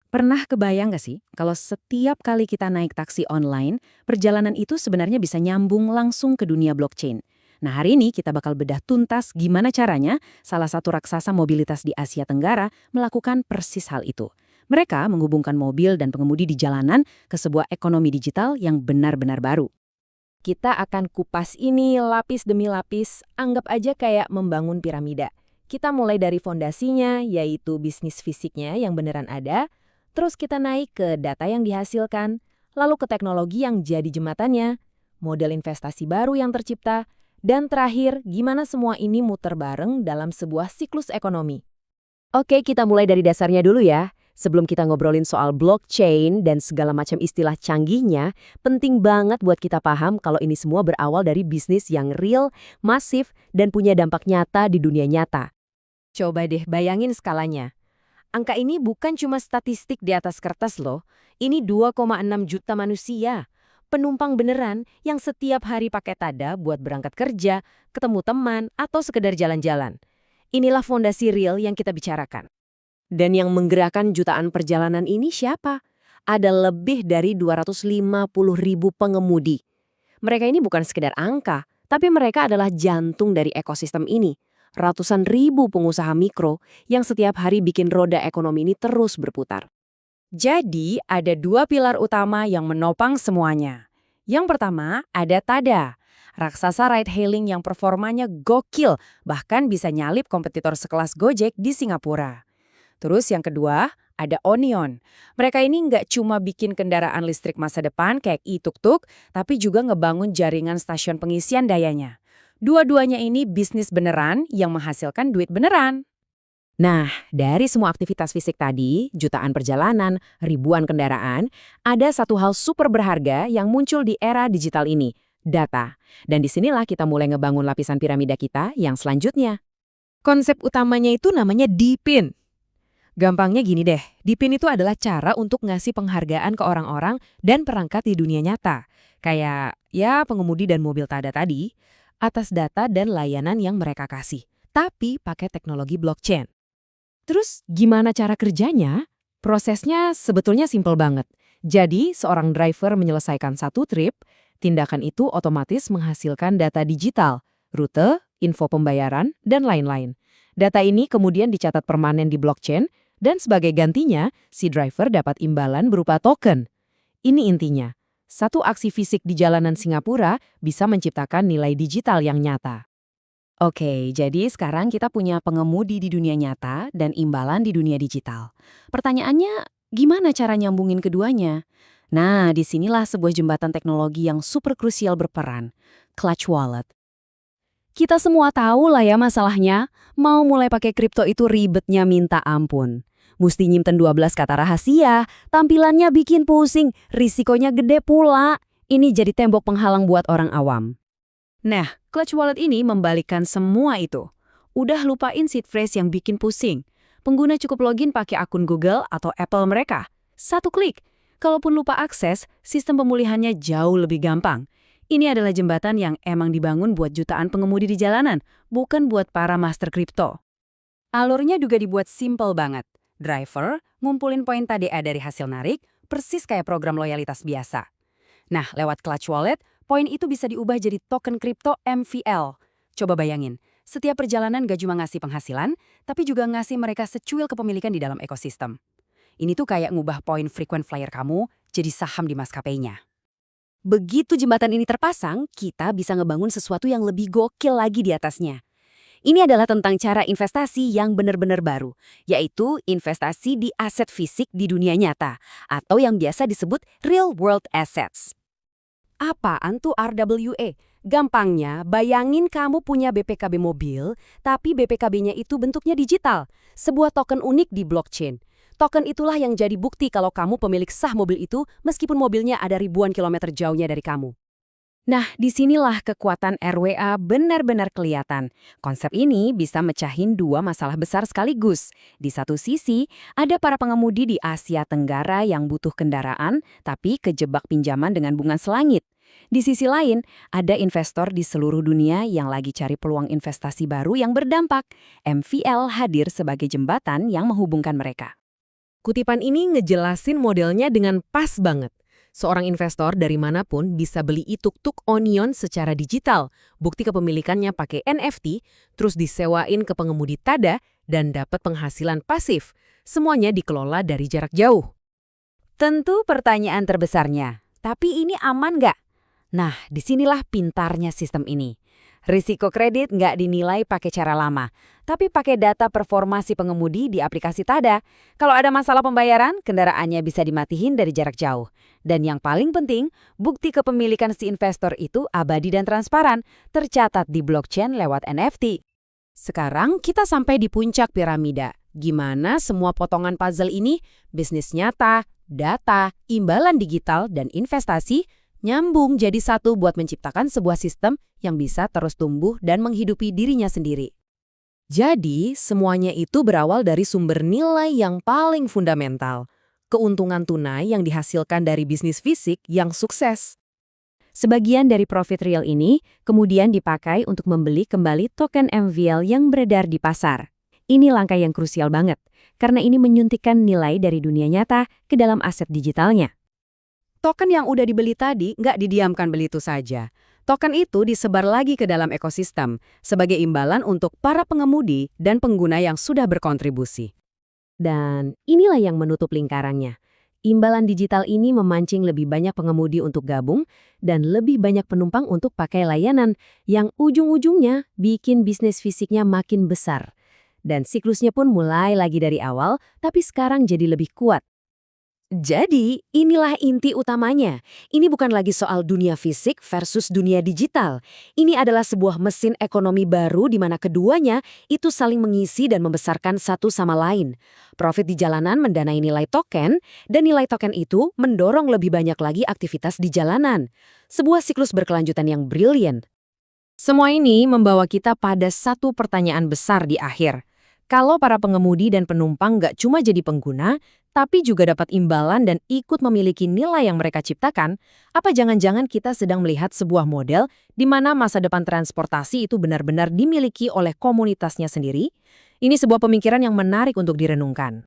Pernah kebayang nggak sih, kalau setiap kali kita naik taksi online, perjalanan itu sebenarnya bisa nyambung langsung ke dunia blockchain. Nah, hari ini kita bakal bedah tuntas gimana caranya salah satu raksasa mobilitas di Asia Tenggara melakukan persis hal itu. Mereka menghubungkan mobil dan pengemudi di jalanan ke sebuah ekonomi digital yang benar-benar baru. Kita akan kupas ini lapis demi lapis, anggap aja kayak membangun piramida. Kita mulai dari fondasinya, yaitu bisnis fisiknya yang beneran ada, terus kita naik ke data yang dihasilkan, lalu ke teknologi yang jadi jembatannya, model investasi baru yang tercipta, dan terakhir, gimana semua ini muter bareng dalam sebuah siklus ekonomi. Oke, kita mulai dari dasarnya dulu ya. Sebelum kita ngobrolin soal blockchain dan segala macam istilah canggihnya, penting banget buat kita paham kalau ini semua berawal dari bisnis yang real, masif, dan punya dampak nyata di dunia nyata. Coba deh bayangin skalanya. Angka ini bukan cuma statistik di atas kertas loh. Ini 2,6 juta manusia. Penumpang beneran yang setiap hari pakai tada buat berangkat kerja, ketemu teman, atau sekedar jalan-jalan. Inilah fondasi real yang kita bicarakan. Dan yang menggerakkan jutaan perjalanan ini siapa? Ada lebih dari 250.000 pengemudi. Mereka ini bukan sekedar angka, tapi mereka adalah jantung dari ekosistem ini. Ratusan ribu pengusaha mikro yang setiap hari bikin roda ekonomi ini terus berputar. Jadi, ada dua pilar utama yang menopang semuanya. Yang pertama, ada Tada, raksasa ride-hailing yang performanya gokil, bahkan bisa nyalip kompetitor sekelas Gojek di Singapura. Terus yang kedua, ada Onion. Mereka ini nggak cuma bikin kendaraan listrik masa depan kayak e-tuk-tuk, tapi juga ngebangun jaringan stasiun pengisian dayanya. Dua-duanya ini bisnis beneran yang menghasilkan duit beneran. Nah, dari semua aktivitas fisik tadi, jutaan perjalanan, ribuan kendaraan, ada satu hal super berharga yang muncul di era digital ini, data. Dan disinilah kita mulai ngebangun lapisan piramida kita yang selanjutnya. Konsep utamanya itu namanya DePIN. Gampangnya gini deh, DePIN itu adalah cara untuk ngasih penghargaan ke orang-orang dan perangkat di dunia nyata. Kayak, ya pengemudi dan mobil Tada tadi, atas data dan layanan yang mereka kasih. Tapi pakai teknologi blockchain. Terus gimana cara kerjanya? Prosesnya sebetulnya simpel banget. Jadi, seorang driver menyelesaikan satu trip, tindakan itu otomatis menghasilkan data digital, rute, info pembayaran, dan lain-lain. Data ini kemudian dicatat permanen di blockchain, dan sebagai gantinya, si driver dapat imbalan berupa token. Ini intinya, satu aksi fisik di jalanan Singapura bisa menciptakan nilai digital yang nyata. Oke, jadi sekarang kita punya pengemudi di dunia nyata dan imbalan di dunia digital. Pertanyaannya, gimana cara nyambungin keduanya? Nah, disinilah sebuah jembatan teknologi yang super krusial berperan, Clutch Wallet. Kita semua tahu lah ya masalahnya, mau mulai pakai kripto itu ribetnya minta ampun. Mesti nyimpen 12 kata rahasia, tampilannya bikin pusing, risikonya gede pula. Ini jadi tembok penghalang buat orang awam. Nah, Clutch Wallet ini membalikkan semua itu. Udah lupain seed phrase yang bikin pusing. Pengguna cukup login pakai akun Google atau Apple mereka. Satu klik. Kalaupun lupa akses, sistem pemulihannya jauh lebih gampang. Ini adalah jembatan yang emang dibangun buat jutaan pengemudi di jalanan, bukan buat para master kripto. Alurnya juga dibuat simple banget. Driver ngumpulin poin TDA dari hasil narik, persis kayak program loyalitas biasa. Nah, lewat Clutch Wallet, poin itu bisa diubah jadi token kripto MVL. Coba bayangin, setiap perjalanan gak cuma ngasih penghasilan, tapi juga ngasih mereka secuil kepemilikan di dalam ekosistem. Ini tuh kayak ngubah poin frequent flyer kamu jadi saham di maskapainya. Begitu jembatan ini terpasang, kita bisa ngebangun sesuatu yang lebih gokil lagi di atasnya. Ini adalah tentang cara investasi yang benar-benar baru, yaitu investasi di aset fisik di dunia nyata, atau yang biasa disebut real world assets. Apaan tuh RWA? Gampangnya, bayangin kamu punya BPKB mobil, tapi BPKB-nya itu bentuknya digital, sebuah token unik di blockchain. Token itulah yang jadi bukti kalau kamu pemilik sah mobil itu meskipun mobilnya ada ribuan kilometer jauhnya dari kamu. Nah, disinilah kekuatan RWA benar-benar kelihatan. Konsep ini bisa mecahin dua masalah besar sekaligus. Di satu sisi, ada para pengemudi di Asia Tenggara yang butuh kendaraan, tapi kejebak pinjaman dengan bunga selangit. Di sisi lain, ada investor di seluruh dunia yang lagi cari peluang investasi baru yang berdampak. MVL hadir sebagai jembatan yang menghubungkan mereka. Kutipan ini ngejelasin modelnya dengan pas banget. Seorang investor dari manapun bisa beli e-tuk-tuk Onion secara digital, bukti kepemilikannya pakai NFT, terus disewain ke pengemudi TADA, dan dapat penghasilan pasif. Semuanya dikelola dari jarak jauh. Tentu pertanyaan terbesarnya, tapi ini aman nggak? Nah, disinilah pintarnya sistem ini. Risiko kredit nggak dinilai pakai cara lama, tapi pakai data performa si pengemudi di aplikasi TADA. Kalau ada masalah pembayaran, kendaraannya bisa dimatiin dari jarak jauh. Dan yang paling penting, bukti kepemilikan si investor itu abadi dan transparan, tercatat di blockchain lewat NFT. Sekarang kita sampai di puncak piramida. Gimana semua potongan puzzle ini, bisnis nyata, data, imbalan digital, dan investasi, nyambung jadi satu buat menciptakan sebuah sistem yang bisa terus tumbuh dan menghidupi dirinya sendiri. Jadi, semuanya itu berawal dari sumber nilai yang paling fundamental, keuntungan tunai yang dihasilkan dari bisnis fisik yang sukses. Sebagian dari profit real ini kemudian dipakai untuk membeli kembali token MVL yang beredar di pasar. Ini langkah yang krusial banget, karena ini menyuntikkan nilai dari dunia nyata ke dalam aset digitalnya. Token yang udah dibeli tadi nggak didiamkan begitu saja. Token itu disebar lagi ke dalam ekosistem sebagai imbalan untuk para pengemudi dan pengguna yang sudah berkontribusi. Dan inilah yang menutup lingkarannya. Imbalan digital ini memancing lebih banyak pengemudi untuk gabung dan lebih banyak penumpang untuk pakai layanan yang ujung-ujungnya bikin bisnis fisiknya makin besar. Dan siklusnya pun mulai lagi dari awal, tapi sekarang jadi lebih kuat. Jadi, inilah inti utamanya. Ini bukan lagi soal dunia fisik versus dunia digital. Ini adalah sebuah mesin ekonomi baru di mana keduanya itu saling mengisi dan membesarkan satu sama lain. Profit di jalanan mendanai nilai token, dan nilai token itu mendorong lebih banyak lagi aktivitas di jalanan. Sebuah siklus berkelanjutan yang brilian. Semua ini membawa kita pada satu pertanyaan besar di akhir. Kalau para pengemudi dan penumpang nggak cuma jadi pengguna, tapi juga dapat imbalan dan ikut memiliki nilai yang mereka ciptakan, apa jangan-jangan kita sedang melihat sebuah model di mana masa depan transportasi itu benar-benar dimiliki oleh komunitasnya sendiri? Ini sebuah pemikiran yang menarik untuk direnungkan.